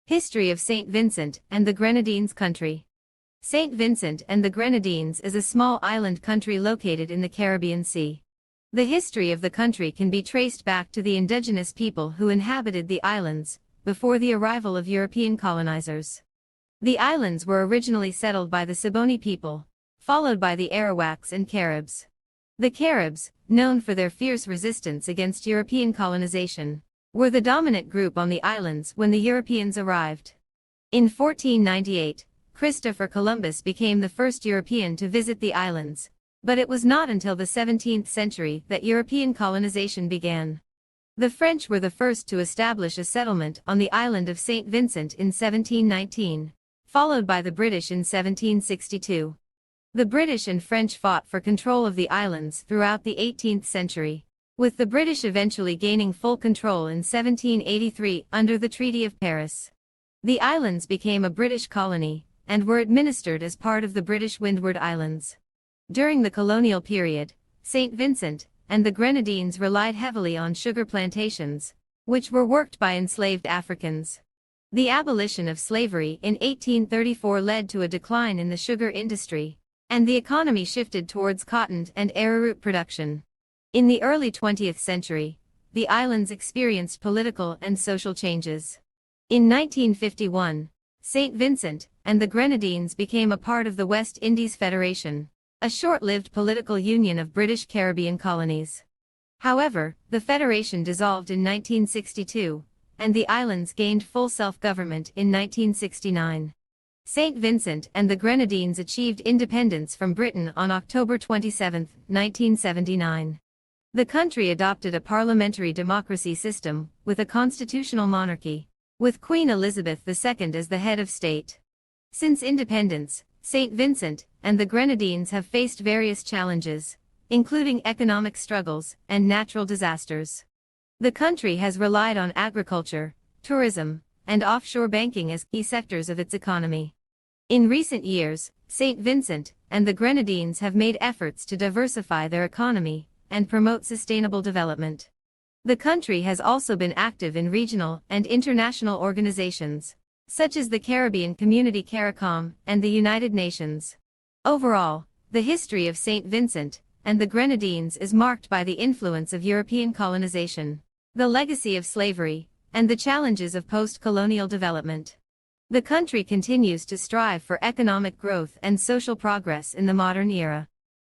History of St. Vincent and the Grenadines country. St. Vincent and the Grenadines is a small island country located in the Caribbean Sea. The history of the country can be traced back to the indigenous people who inhabited the islands before the arrival of European colonizers. The islands were originally settled by the Siboney people, followed by the Arawaks and Caribs. The Caribs, known for their fierce resistance against European colonization, were the dominant group on the islands when the Europeans arrived. In 1498, Christopher Columbus became the first European to visit the islands, but it was not until the 17th century that European colonization began. The French were the first to establish a settlement on the island of St. Vincent in 1719, followed by the British in 1762. The British and French fought for control of the islands throughout the 18th century, with the British eventually gaining full control in 1783 under the Treaty of Paris. The islands became a British colony, and were administered as part of the British Windward Islands. During the colonial period, St. Vincent and the Grenadines relied heavily on sugar plantations, which were worked by enslaved Africans. The abolition of slavery in 1834 led to a decline in the sugar industry, and the economy shifted towards cotton and arrowroot production. In the early 20th century, the islands experienced political and social changes. In 1951, St. Vincent and the Grenadines became a part of the West Indies Federation, a short-lived political union of British Caribbean colonies. However, the federation dissolved in 1962, and the islands gained full self-government in 1969. St. Vincent and the Grenadines achieved independence from Britain on October 27, 1979. The country adopted a parliamentary democracy system with a constitutional monarchy, with Queen Elizabeth II as the head of state. Since independence, St. Vincent and the Grenadines have faced various challenges, including economic struggles and natural disasters. The country has relied on agriculture, tourism, and offshore banking as key sectors of its economy. In recent years, St. Vincent and the Grenadines have made efforts to diversify their economy and promote sustainable development. The country has also been active in regional and international organizations, such as the Caribbean Community CARICOM and the United Nations. Overall, the history of St. Vincent and the Grenadines is marked by the influence of European colonization, the legacy of slavery, and the challenges of post-colonial development. The country continues to strive for economic growth and social progress in the modern era.